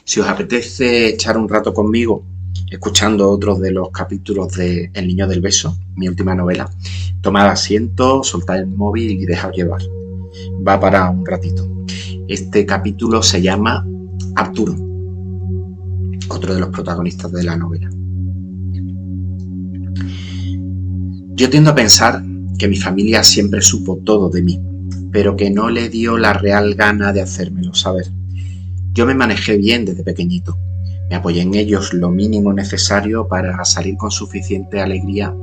Si os apetece echar un rato conmigo, escuchando otros de los capítulos de El niño del beso, mi última novela, tomad asiento, soltad el móvil y dejaos llevar. Va para un ratito. Este capítulo se llama Arturo, otro de los protagonistas de la novela. Yo tiendo a pensar que mi familia siempre supo todo de mí, pero que no le dio la real gana de hacérmelo saber. Yo me manejé bien desde pequeñito. Me apoyé en ellos lo mínimo necesario para salir con suficiente alegría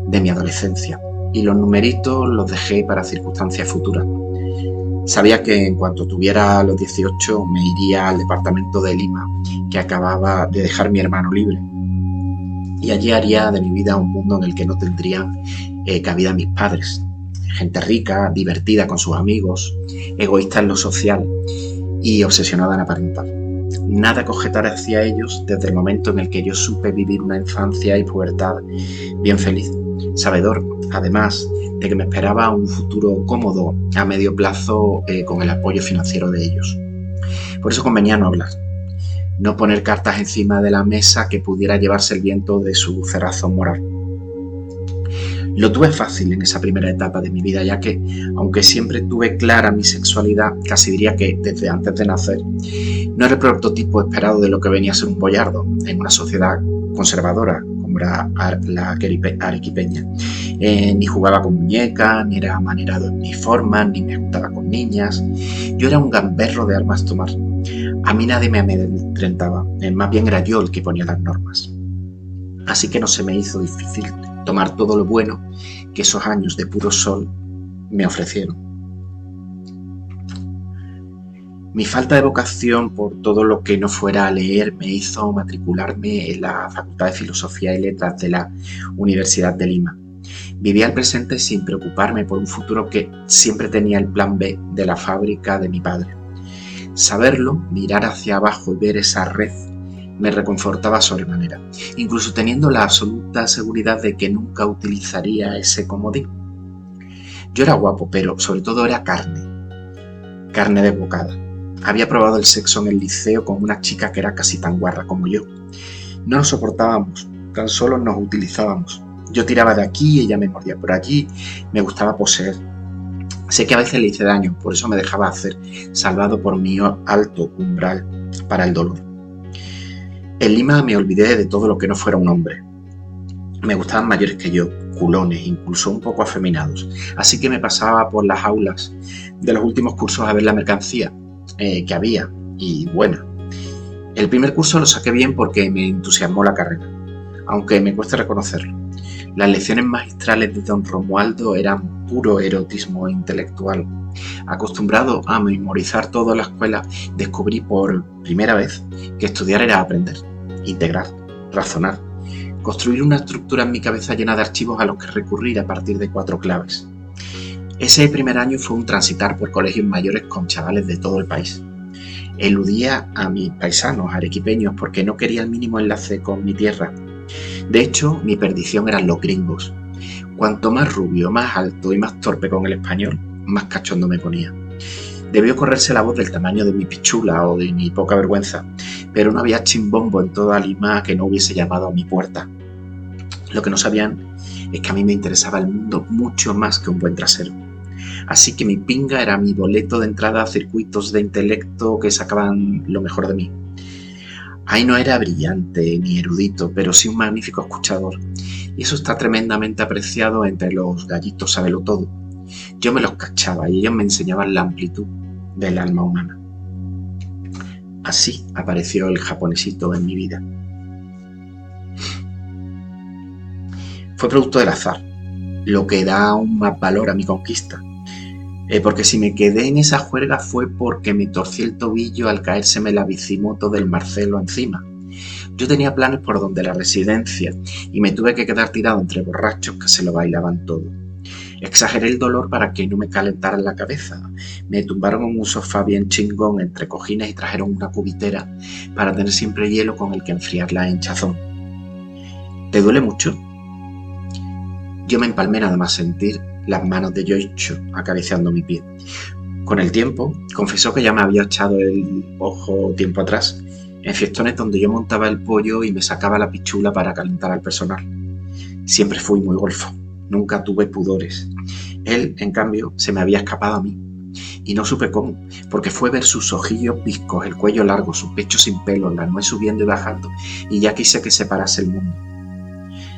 de mi adolescencia, y los numeritos los dejé para circunstancias futuras. Sabía que en cuanto tuviera los 18 me iría al departamento de Lima que acababa de dejar mi hermano libre, y allí haría de mi vida un mundo en el que no tendrían cabida mis padres. Gente rica, divertida con sus amigos, egoísta en lo social y obsesionada en aparentar. Nada que objetar hacia ellos desde el momento en el que yo supe vivir una infancia y pubertad bien feliz, sabedor, además, de que me esperaba un futuro cómodo a medio plazo con el apoyo financiero de ellos. Por eso convenía no hablar, no poner cartas encima de la mesa que pudiera llevarse el viento de su cerrazón moral. Lo tuve fácil en esa primera etapa de mi vida, ya que, aunque siempre tuve clara mi sexualidad, casi diría que desde antes de nacer, no era el prototipo esperado de lo que venía a ser un boyardo en una sociedad conservadora como era la arequipeña. Ni jugaba con muñecas, ni era amanerado en mis formas, ni me juntaba con niñas. Yo era un gamberro de armas tomar. A mí nadie me amedrentaba, más bien era yo el que ponía las normas. Así que no se me hizo difícil tomar todo lo bueno que esos años de puro sol me ofrecieron. Mi falta de vocación por todo lo que no fuera a leer me hizo matricularme en la Facultad de Filosofía y Letras de la Universidad de Lima. Vivía el presente sin preocuparme por un futuro que siempre tenía el plan B de la fábrica de mi padre. Saberlo, mirar hacia abajo y ver esa red me reconfortaba sobremanera, incluso teniendo la absoluta seguridad de que nunca utilizaría ese comodín. Yo era guapo, pero sobre todo era carne desbocada. Había probado el sexo en el liceo con una chica que era casi tan guarra como yo. No nos soportábamos, tan solo nos utilizábamos. Yo tiraba de aquí, ella me mordía por allí, me gustaba poseer. Sé que a veces le hice daño, por eso me dejaba hacer, salvado por mi alto umbral para el dolor. En Lima me olvidé de todo lo que no fuera un hombre. Me gustaban mayores que yo, culones, incluso un poco afeminados. Así que me pasaba por las aulas de los últimos cursos a ver la mercancía que había, y buena. El primer curso lo saqué bien porque me entusiasmó la carrera, aunque me cuesta reconocerlo. Las lecciones magistrales de don Romualdo eran puro erotismo intelectual. Acostumbrado a memorizar toda la escuela, descubrí por primera vez que estudiar era aprender, integrar, razonar, construir una estructura en mi cabeza llena de archivos a los que recurrir a partir de 4 claves. Ese primer año fue un transitar por colegios mayores con chavales de todo el país. Eludía a mis paisanos arequipeños porque no quería el mínimo enlace con mi tierra. De hecho, mi perdición eran los gringos. Cuanto más rubio, más alto y más torpe con el español, más cachondo me ponía. Debió correrse la voz del tamaño de mi pichula o de mi poca vergüenza, pero no había chimbombo en toda Lima que no hubiese llamado a mi puerta. Lo que no sabían es que a mí me interesaba el mundo mucho más que un buen trasero. Así que mi pinga era mi boleto de entrada a circuitos de intelecto que sacaban lo mejor de mí. Ahí no era brillante ni erudito, pero sí un magnífico escuchador, y eso está tremendamente apreciado entre los gallitos sabelotodo. Yo me los cachaba y ellos me enseñaban la amplitud del alma humana. Así apareció el japonesito en mi vida. Fue producto del azar, lo que da aún más valor a mi conquista. Porque si me quedé en esa juerga fue porque me torcí el tobillo al caérseme la bicimoto del Marcelo encima. Yo tenía planes por donde la residencia y me tuve que quedar tirado entre borrachos que se lo bailaban todo. Exageré el dolor para que no me calentara la cabeza. Me tumbaron en un sofá bien chingón entre cojines y trajeron una cubitera para tener siempre hielo con el que enfriar la hinchazón. ¿Te duele mucho? Yo me empalmé nada más sentir las manos de Yoicho acariciando mi pie. Con el tiempo, confesó que ya me había echado el ojo tiempo atrás, en fiestones donde yo montaba el pollo y me sacaba la pichula para calentar al personal. Siempre fui muy golfo, nunca tuve pudores. Él, en cambio, se me había escapado a mí. Y no supe cómo, porque fue ver sus ojillos viscos, el cuello largo, su pecho sin pelo, la nuez subiendo y bajando, y ya quise que se parase el mundo.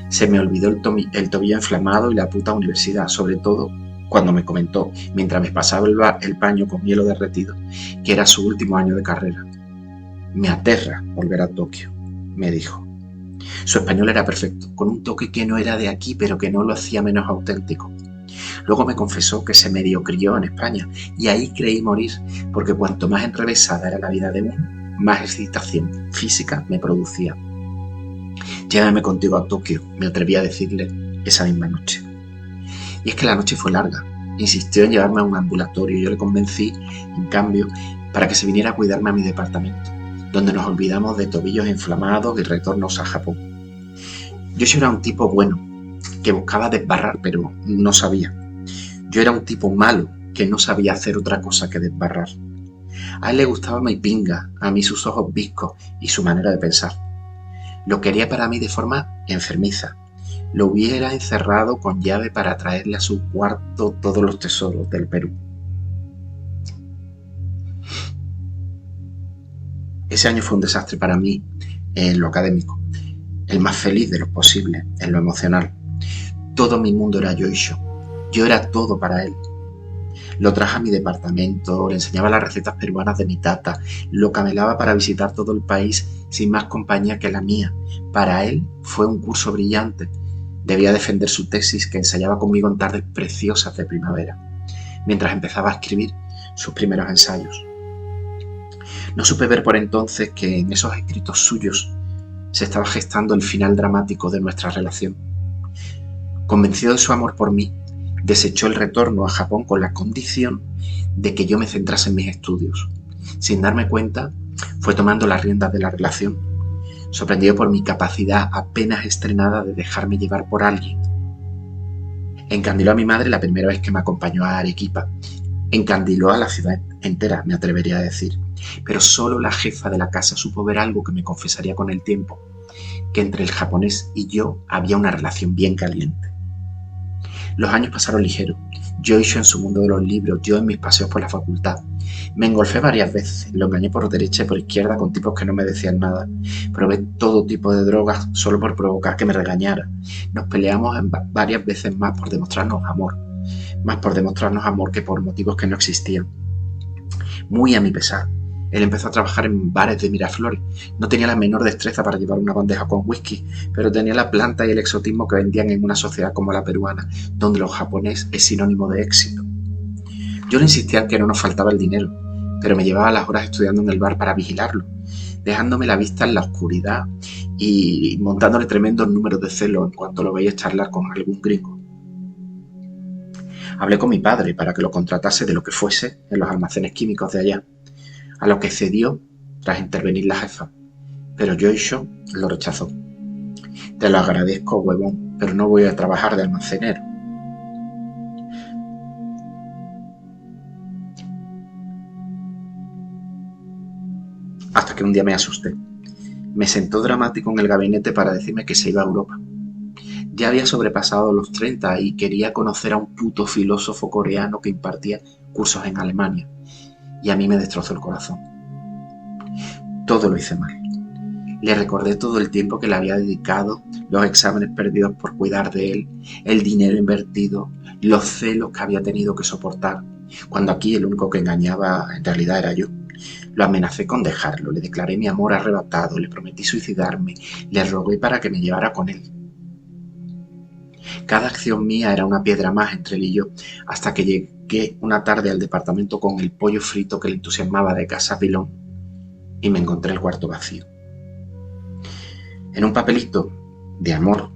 Se me olvidó el tobillo inflamado y la puta universidad, sobre todo cuando me comentó, mientras me pasaba el paño con hielo derretido, que era su último año de carrera. Me aterra volver a Tokio, me dijo. Su español era perfecto, con un toque que no era de aquí, pero que no lo hacía menos auténtico. Luego me confesó que se medio crió en España, y ahí creí morir, porque cuanto más enrevesada era la vida de uno, más excitación física me producía. Llévame contigo a Tokio, me atreví a decirle esa misma noche. Y es que la noche fue larga. Insistió en llevarme a un ambulatorio y yo le convencí, en cambio, para que se viniera a cuidarme a mi departamento, donde nos olvidamos de tobillos inflamados y retornos a Japón. Yo era un tipo bueno, que buscaba desbarrar, pero no sabía. Yo era un tipo malo, que no sabía hacer otra cosa que desbarrar. A él le gustaba mi pinga, a mí sus ojos viscos y su manera de pensar. Lo quería para mí de forma enfermiza. Lo hubiera encerrado con llave para traerle a su cuarto todos los tesoros del Perú. Ese año fue un desastre para mí en lo académico, el más feliz de los posibles en lo emocional. Todo mi mundo era Yoisho. Yo era todo para él. Lo traje a mi departamento, le enseñaba las recetas peruanas de mi tata, lo camelaba para visitar todo el país sin más compañía que la mía. Para él fue un curso brillante. Debía defender su tesis que ensayaba conmigo en tardes preciosas de primavera, mientras empezaba a escribir sus primeros ensayos. No supe ver por entonces que en esos escritos suyos se estaba gestando el final dramático de nuestra relación. Convencido de su amor por mí, desechó el retorno a Japón con la condición de que yo me centrase en mis estudios. Sin darme cuenta, fue tomando las riendas de la relación, sorprendido por mi capacidad apenas estrenada de dejarme llevar por alguien. Encandiló a mi madre la primera vez que me acompañó a Arequipa. Encandiló a la ciudad entera, me atrevería a decir. Pero solo la jefa de la casa supo ver algo que me confesaría con el tiempo, que entre el japonés y yo había una relación bien caliente. Los años pasaron ligeros. Yoisho en su mundo de los libros, yo en mis paseos por la facultad. Me engolfé varias veces, lo engañé por derecha y por izquierda con tipos que no me decían nada. Probé todo tipo de drogas solo por provocar que me regañara. Nos peleamos varias veces más por demostrarnos amor. Más por demostrarnos amor que por motivos que no existían. Muy a mi pesar. Él empezó a trabajar en bares de Miraflores. No tenía la menor destreza para llevar una bandeja con whisky, pero tenía la planta y el exotismo que vendían en una sociedad como la peruana, donde lo japonés es sinónimo de éxito. Yo le insistía en que no nos faltaba el dinero, pero me llevaba las horas estudiando en el bar para vigilarlo, dejándome la vista en la oscuridad y montándole tremendos números de celo en cuanto lo veía charlar con algún gringo. Hablé con mi padre para que lo contratase de lo que fuese en los almacenes químicos de allá, a lo que cedió tras intervenir la jefa, pero Yoisho lo rechazó. Te lo agradezco, huevón, pero no voy a trabajar de almacenero. Hasta que un día me asusté. Me sentó dramático en el gabinete para decirme que se iba a Europa. Ya había sobrepasado los 30 y quería conocer a un puto filósofo coreano que impartía cursos en Alemania. Y a mí me destrozó el corazón. Todo lo hice mal. Le recordé todo el tiempo que le había dedicado, los exámenes perdidos por cuidar de él, el dinero invertido, los celos que había tenido que soportar, cuando aquí el único que engañaba en realidad era yo. Lo amenacé con dejarlo, le declaré mi amor arrebatado, le prometí suicidarme, le rogué para que me llevara con él. Cada acción mía era una piedra más entre él y yo, hasta que llegué una tarde al departamento con el pollo frito que le entusiasmaba de Casa Pilón y me encontré el cuarto vacío. En un papelito de amor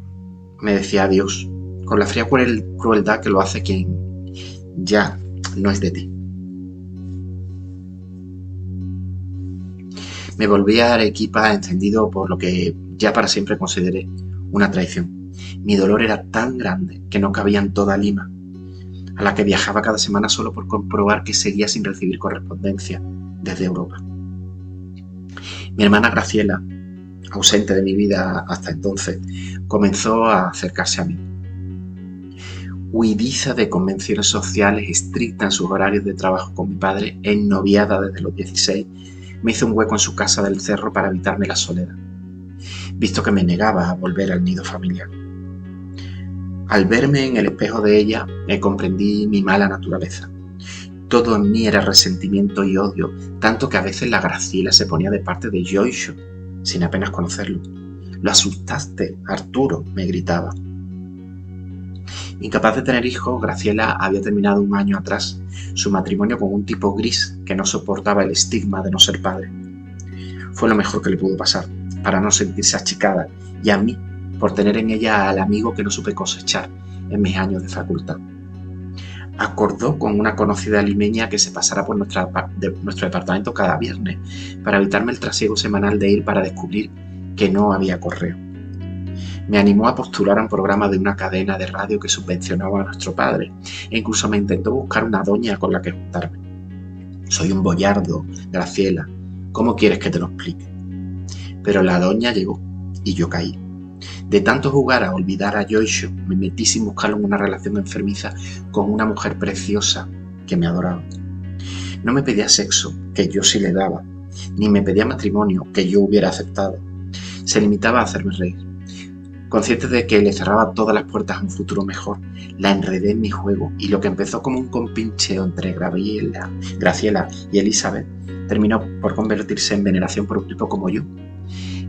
me decía adiós, con la fría crueldad que lo hace quien ya no es de ti. Me volví a Arequipa encendido por lo que ya para siempre consideré una traición. Mi dolor era tan grande que no cabía en toda Lima, a la que viajaba cada semana solo por comprobar que seguía sin recibir correspondencia desde Europa. Mi hermana Graciela, ausente de mi vida hasta entonces, comenzó a acercarse a mí. Huidiza de convenciones sociales, estricta en sus horarios de trabajo con mi padre, ennoviada desde los 16, me hizo un hueco en su casa del cerro para evitarme la soledad, visto que me negaba a volver al nido familiar. Al verme en el espejo de ella, me comprendí mi mala naturaleza. Todo en mí era resentimiento y odio, tanto que a veces la Graciela se ponía de parte de Joyce, sin apenas conocerlo. «Lo asustaste, Arturo», me gritaba. Incapaz de tener hijos, Graciela había terminado un año atrás su matrimonio con un tipo gris que no soportaba el estigma de no ser padre. Fue lo mejor que le pudo pasar, para no sentirse achicada, y a mí, por tener en ella al amigo que no supe cosechar en mis años de facultad. Acordó con una conocida limeña que se pasara por nuestro departamento cada viernes para evitarme el trasiego semanal de ir para descubrir que no había correo. Me animó a postular a un programa de una cadena de radio que subvencionaba a nuestro padre e incluso me intentó buscar una doña con la que juntarme. «Soy un boyardo, Graciela, ¿cómo quieres que te lo explique?» Pero la doña llegó y yo caí. De tanto jugar a olvidar a Joyce, me metí sin buscarlo en una relación enfermiza con una mujer preciosa que me adoraba. No me pedía sexo, que yo sí le daba, ni me pedía matrimonio, que yo hubiera aceptado. Se limitaba a hacerme reír. Consciente de que le cerraba todas las puertas a un futuro mejor, la enredé en mi juego y lo que empezó como un compincheo entre Graciela y Elizabeth terminó por convertirse en veneración por un tipo como yo,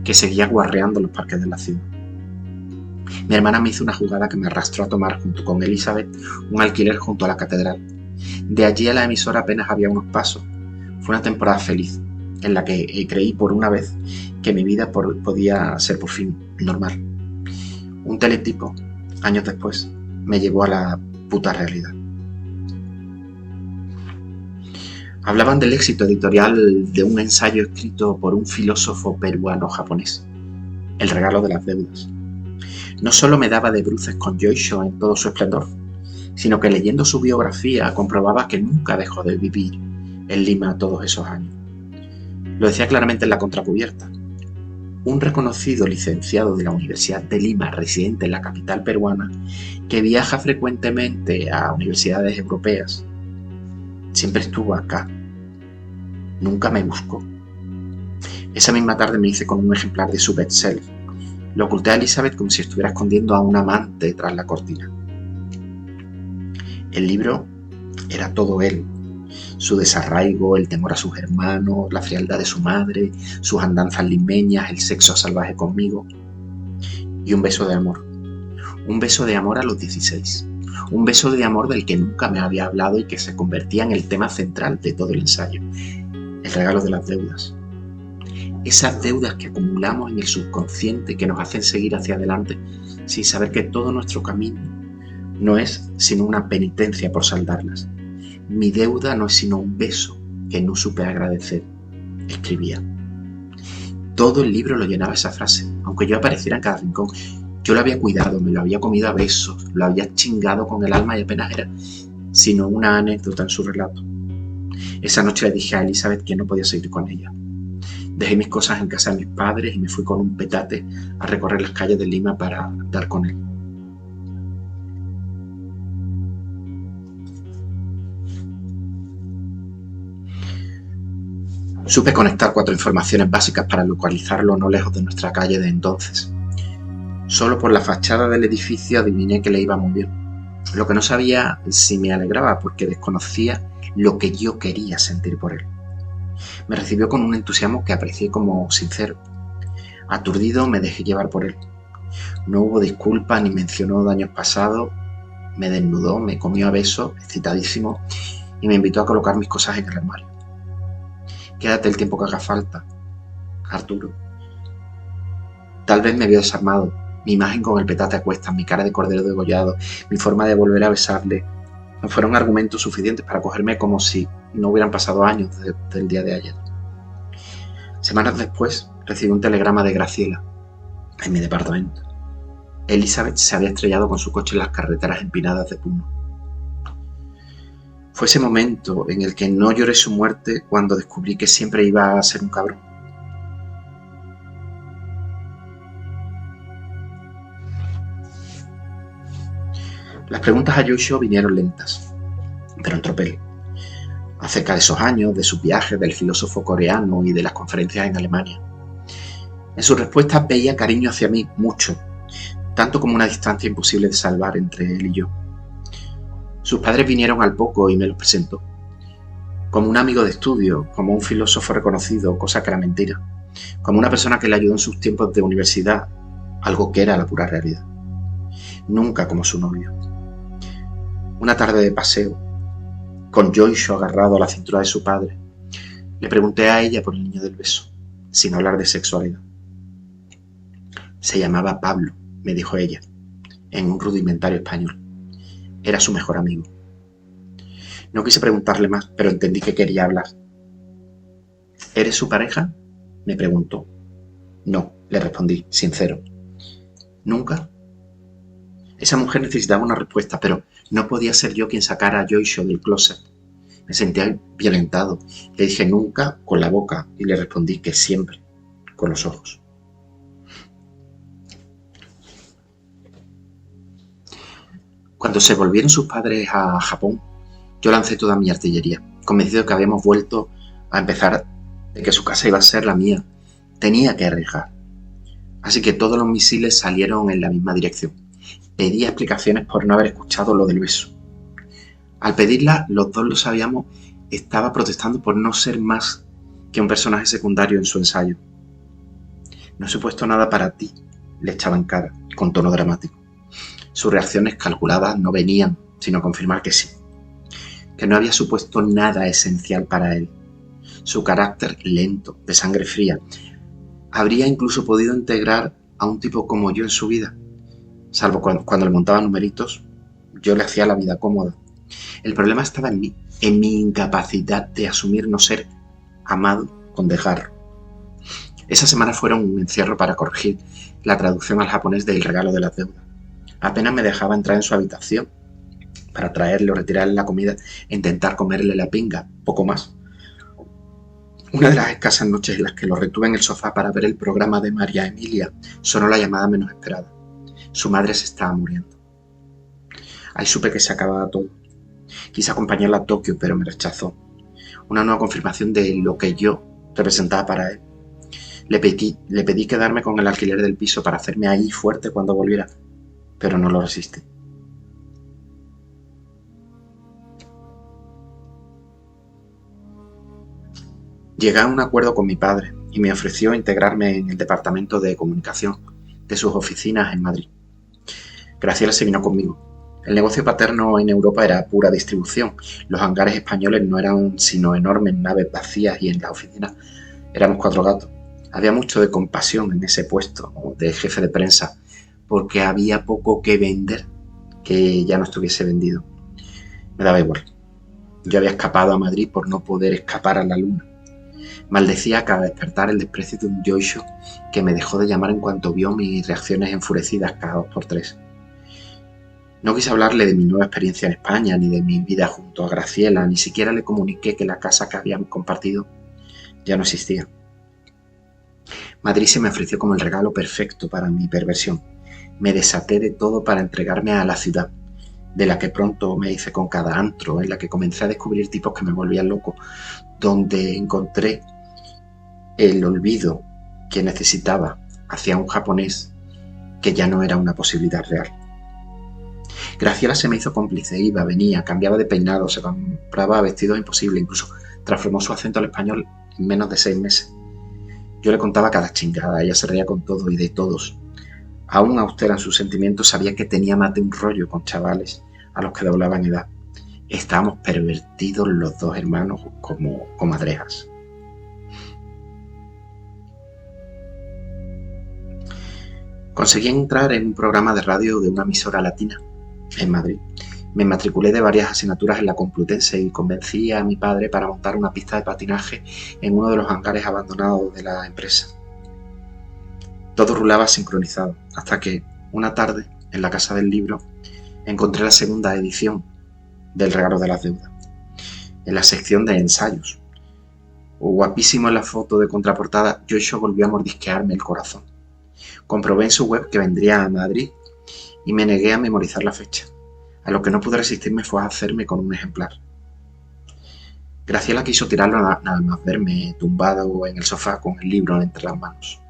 que seguía guarreando los parques de la ciudad. Mi hermana me hizo una jugada que me arrastró a tomar junto con Elizabeth un alquiler junto a la catedral. De allí a la emisora apenas había unos pasos. Fue una temporada feliz, en la que creí por una vez que mi vida podía ser por fin normal. Un teletipo, años después, me llevó a la puta realidad. Hablaban del éxito editorial de un ensayo escrito por un filósofo peruano-japonés, El regalo de las deudas. No solo me daba de bruces con Joyce en todo su esplendor, sino que leyendo su biografía comprobaba que nunca dejó de vivir en Lima todos esos años. Lo decía claramente en la contracubierta. Un reconocido licenciado de la Universidad de Lima, residente en la capital peruana, que viaja frecuentemente a universidades europeas, siempre estuvo acá. Nunca me buscó. Esa misma tarde me hice con un ejemplar de su bestseller. Lo oculté a Elizabeth como si estuviera escondiendo a un amante tras la cortina. El libro era todo él. Su desarraigo, el temor a sus hermanos, la frialdad de su madre, sus andanzas limeñas, el sexo salvaje conmigo. Y un beso de amor. Un beso de amor a los 16. Un beso de amor del que nunca me había hablado y que se convertía en el tema central de todo el ensayo. El regalo de las deudas. Esas deudas que acumulamos en el subconsciente que nos hacen seguir hacia adelante sin saber que todo nuestro camino no es sino una penitencia por saldarlas. Mi deuda no es sino un beso que no supe agradecer, escribía. Todo el libro lo llenaba esa frase, aunque yo apareciera en cada rincón. Yo lo había cuidado, me lo había comido a besos, lo había chingado con el alma y apenas era sino una anécdota en su relato. Esa noche le dije a Elizabeth que no podía seguir con ella. Dejé mis cosas en casa de mis padres y me fui con un petate a recorrer las calles de Lima para dar con él. Supe conectar 4 informaciones básicas para localizarlo no lejos de nuestra calle de entonces. Solo por la fachada del edificio adiviné que le iba muy bien. Lo que no sabía si me alegraba porque desconocía lo que yo quería sentir por él. Me recibió con un entusiasmo que aprecié como sincero. Aturdido me dejé llevar por él. No hubo disculpas ni mencionó daños pasados. Me desnudó, me comió a besos, excitadísimo, y me invitó a colocar mis cosas en el armario. Quédate el tiempo que haga falta, Arturo. Tal vez me vio desarmado, mi imagen con el petate a cuestas, mi cara de cordero degollado, mi forma de volver a besarle, no fueron argumentos suficientes para cogerme como si no hubieran pasado años desde el día de ayer. Semanas después recibí un telegrama de Graciela en mi departamento. Elizabeth se había estrellado con su coche en las carreteras empinadas de Puno. Fue ese momento en el que no lloré su muerte cuando descubrí que siempre iba a ser un cabrón. Las preguntas a Joshua vinieron lentas, pero en tropel, acerca de esos años, de sus viajes, del filósofo coreano y de las conferencias en Alemania. En sus respuestas veía cariño hacia mí, mucho, tanto como una distancia imposible de salvar entre él y yo. Sus padres vinieron al poco y me los presentó, como un amigo de estudio, como un filósofo reconocido, cosa que era mentira, como una persona que le ayudó en sus tiempos de universidad, algo que era la pura realidad. Nunca como su novio. Una tarde de paseo, con Joshua agarrado a la cintura de su padre, le pregunté a ella por el niño del beso, sin hablar de sexualidad. Se llamaba Pablo, me dijo ella, en un rudimentario español. Era su mejor amigo. No quise preguntarle más, pero entendí que quería hablar. ¿Eres su pareja?, me preguntó. No, le respondí, sincero. ¿Nunca? Esa mujer necesitaba una respuesta, pero no podía ser yo quien sacara a Joshua del closet. Me sentía violentado. Le dije nunca con la boca y le respondí que siempre con los ojos. Cuando se volvieron sus padres a Japón, yo lancé toda mi artillería, convencido de que habíamos vuelto a empezar, de que su casa iba a ser la mía. Tenía que arriesgar. Así que todos los misiles salieron en la misma dirección. Pedí explicaciones por no haber escuchado lo del beso. Al pedirla, los dos lo sabíamos, estaba protestando por no ser más que un personaje secundario en su ensayo. No he supuesto nada para ti, le echaba en cara, con tono dramático. Sus reacciones calculadas no venían, sino confirmar que sí, que no había supuesto nada esencial para él. Su carácter lento, de sangre fría, habría incluso podido integrar a un tipo como yo en su vida, salvo cuando le montaba numeritos, yo le hacía la vida cómoda. El problema estaba en mí, en mi incapacidad de asumir no ser amado con desgarro. Esas semanas fueron un encierro para corregir la traducción al japonés del regalo de las deudas. Apenas me dejaba entrar en su habitación para traerle o retirarle la comida e intentar comerle la pinga, poco más. Una de las escasas noches en las que lo retuve en el sofá para ver el programa de María Emilia, sonó la llamada menos esperada. Su madre se estaba muriendo. Ahí supe que se acababa todo. Quise acompañarla a Tokio, pero me rechazó. Una nueva confirmación de lo que yo representaba para él. Le pedí quedarme con el alquiler del piso para hacerme ahí fuerte cuando volviera, pero no lo resistí. Llegué a un acuerdo con mi padre y me ofreció integrarme en el departamento de comunicación de sus oficinas en Madrid. Graciela se vino conmigo. El negocio paterno en Europa era pura distribución. Los hangares españoles no eran sino enormes naves vacías y en la oficina éramos 4 gatos. Había mucho de compasión en ese puesto de jefe de prensa porque había poco que vender que ya no estuviese vendido. Me daba igual. Yo había escapado a Madrid por no poder escapar a la luna. Maldecía cada despertar el desprecio de un Joshua que me dejó de llamar en cuanto vio mis reacciones enfurecidas cada 2 por 3. No quise hablarle de mi nueva experiencia en España, ni de mi vida junto a Graciela, ni siquiera le comuniqué que la casa que habíamos compartido ya no existía. Madrid se me ofreció como el regalo perfecto para mi perversión. Me desaté de todo para entregarme a la ciudad, de la que pronto me hice con cada antro, en la que comencé a descubrir tipos que me volvían loco, donde encontré el olvido que necesitaba hacia un japonés que ya no era una posibilidad real. Graciela se me hizo cómplice, iba, venía, cambiaba de peinado, se compraba vestidos imposibles, incluso transformó su acento al español en menos de 6 meses. Yo le contaba cada chingada, ella se reía con todo y de todos. Aún austera en sus sentimientos, sabía que tenía más de un rollo con chavales a los que doblaban edad. Estábamos pervertidos los 2 hermanos como comadrejas. Conseguí entrar en un programa de radio de una emisora latina en Madrid. Me matriculé de varias asignaturas en la Complutense y convencí a mi padre para montar una pista de patinaje en uno de los hangares abandonados de la empresa. Todo rulaba sincronizado, hasta que, una tarde, en la Casa del Libro, encontré la segunda edición del Regalo de las Deudas, en la sección de ensayos. Guapísimo en la foto de contraportada, Joshua volvió a mordisquearme el corazón. Comprobé en su web que vendría a Madrid y me negué a memorizar la fecha. A lo que no pude resistirme fue a hacerme con un ejemplar. Graciela quiso tirarlo nada más verme tumbado en el sofá con el libro entre las manos.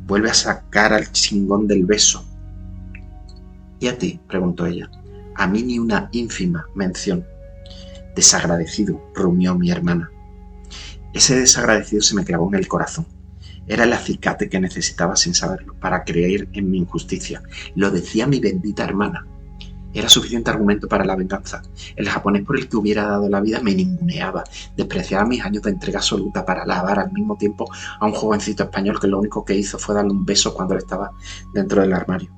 Vuelve a sacar al chingón del beso. ¿Y a ti?, preguntó ella. A mí ni una ínfima mención. Desagradecido, rumió mi hermana. Ese desagradecido se me clavó en el corazón. Era el acicate que necesitaba sin saberlo para creer en mi injusticia. Lo decía mi bendita hermana. Era suficiente argumento para la venganza. El japonés por el que hubiera dado la vida me ninguneaba, despreciaba mis años de entrega absoluta para alabar al mismo tiempo a un jovencito español que lo único que hizo fue darle un beso cuando él estaba dentro del armario.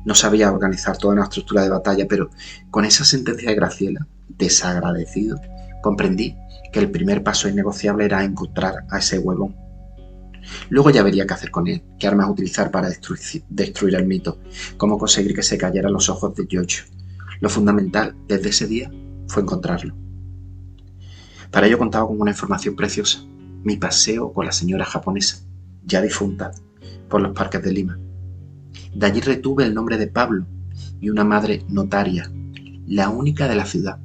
No sabía organizar toda una estructura de batalla, pero con esa sentencia de Graciela, desagradecido, comprendí que el primer paso innegociable era encontrar a ese huevón. Luego ya vería qué hacer con él, qué armas utilizar para destruir el mito, cómo conseguir que se cayera a los ojos de Giorgio. Lo fundamental desde ese día fue encontrarlo. Para ello contaba con una información preciosa: mi paseo con la señora japonesa, ya difunta, por los parques de Lima. De allí retuve el nombre de Pablo y una madre notaria, la única de la ciudad.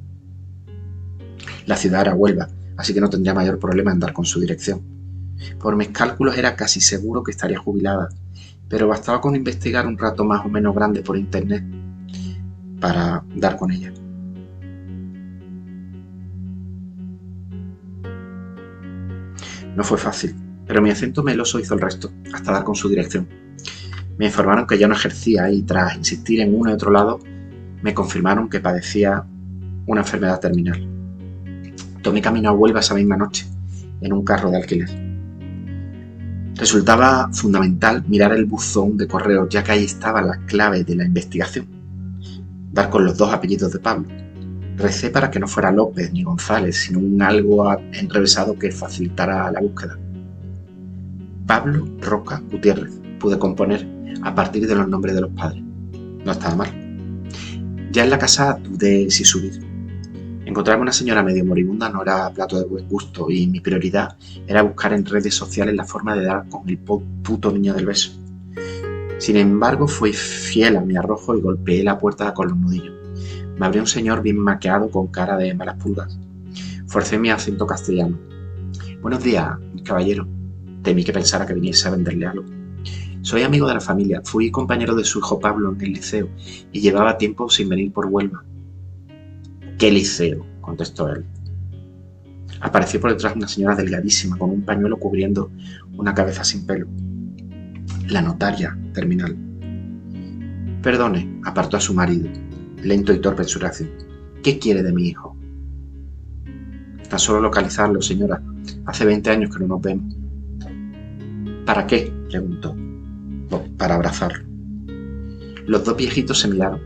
La ciudad era Huelva, así que no tendría mayor problema en dar con su dirección. Por mis cálculos era casi seguro que estaría jubilada, pero bastaba con investigar un rato más o menos grande por internet para dar con ella. No fue fácil, pero mi acento meloso hizo el resto, hasta dar con su dirección. Me informaron que ya no ejercía y tras insistir en uno y otro lado, me confirmaron que padecía una enfermedad terminal. Tomé camino a Huelva esa misma noche, en un carro de alquiler. Resultaba fundamental mirar el buzón de correos, ya que ahí estaba la clave de la investigación: dar con los dos apellidos de Pablo. Recé para que no fuera López ni González, sino un algo enrevesado que facilitara la búsqueda. Pablo Roca Gutiérrez, pude componer a partir de los nombres de los padres. No estaba mal. Ya en la casa dudé si subir. Encontrarme una señora medio moribunda no era plato de buen gusto y mi prioridad era buscar en redes sociales la forma de dar con el puto niño del beso. Sin embargo, fui fiel a mi arrojo y golpeé la puerta con los nudillos. Me abrió un señor bien maqueado con cara de malas pulgas. Forcé mi acento castellano. Buenos días, caballero. Temí que pensara que viniese a venderle algo. Soy amigo de la familia, fui compañero de su hijo Pablo en el liceo y llevaba tiempo sin venir por Huelva. ¿Qué liceo?, contestó él. Apareció por detrás una señora delgadísima con un pañuelo cubriendo una cabeza sin pelo. La notaria terminal. Perdone, apartó a su marido, lento y torpe en su reacción. ¿Qué quiere de mi hijo? Tan solo localizarlo, señora. Hace 20 años que no nos vemos. ¿Para qué?, preguntó. Para abrazarlo. Los dos viejitos se miraron.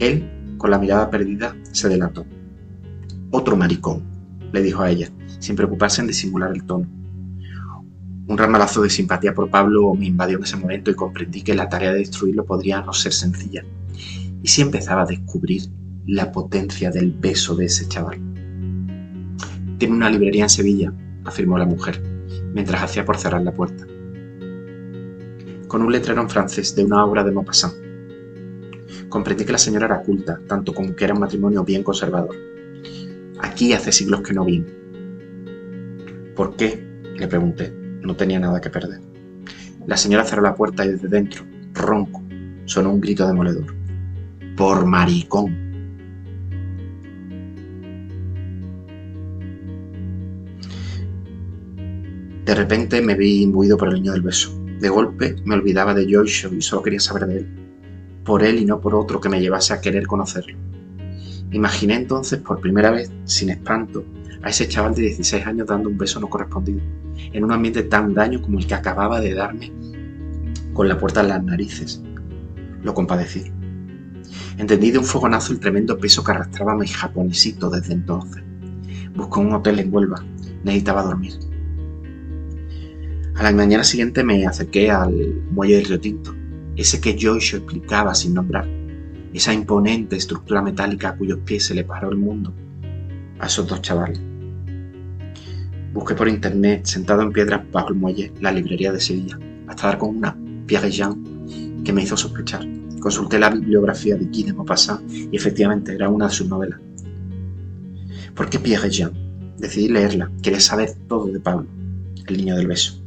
Él, con la mirada perdida, se delató. Otro maricón, le dijo a ella, sin preocuparse en disimular el tono. Un ramalazo de simpatía por Pablo me invadió en ese momento y comprendí que la tarea de destruirlo podría no ser sencilla. Y sí empezaba a descubrir la potencia del beso de ese chaval. Tiene una librería en Sevilla, afirmó la mujer, mientras hacía por cerrar la puerta. Con un letrero en francés de una obra de Maupassant. Comprendí que la señora era culta, tanto como que era un matrimonio bien conservador. Aquí hace siglos que no vine. ¿Por qué?, le pregunté. No tenía nada que perder. La señora cerró la puerta y desde dentro, ronco, sonó un grito demoledor. ¡Por maricón! De repente me vi imbuido por el niño del beso. De golpe me olvidaba de Giorgio y solo quería saber de él. Por él y no por otro que me llevase a querer conocerlo. Imaginé entonces por primera vez, sin espanto, a ese chaval de 16 años dando un beso no correspondido, en un ambiente tan huraño como el que acababa de darme con la puerta en las narices. Lo compadecí. Entendí de un fogonazo el tremendo peso que arrastraba mi japonesito desde entonces. Busqué un hotel en Huelva. Necesitaba dormir. A la mañana siguiente me acerqué al muelle del Río Tinto, ese que Giorgio explicaba sin nombrar, esa imponente estructura metálica a cuyos pies se le paró el mundo a esos dos chavales. Busqué por internet, sentado en piedras bajo el muelle, la librería de Sevilla, hasta dar con una Pierre Jean que me hizo sospechar. consulté la bibliografía de Guy de Maupassant y efectivamente era una de sus novelas. ¿Por qué Pierre Jean? Decidí leerla, quería saber todo de Pablo, el niño del beso.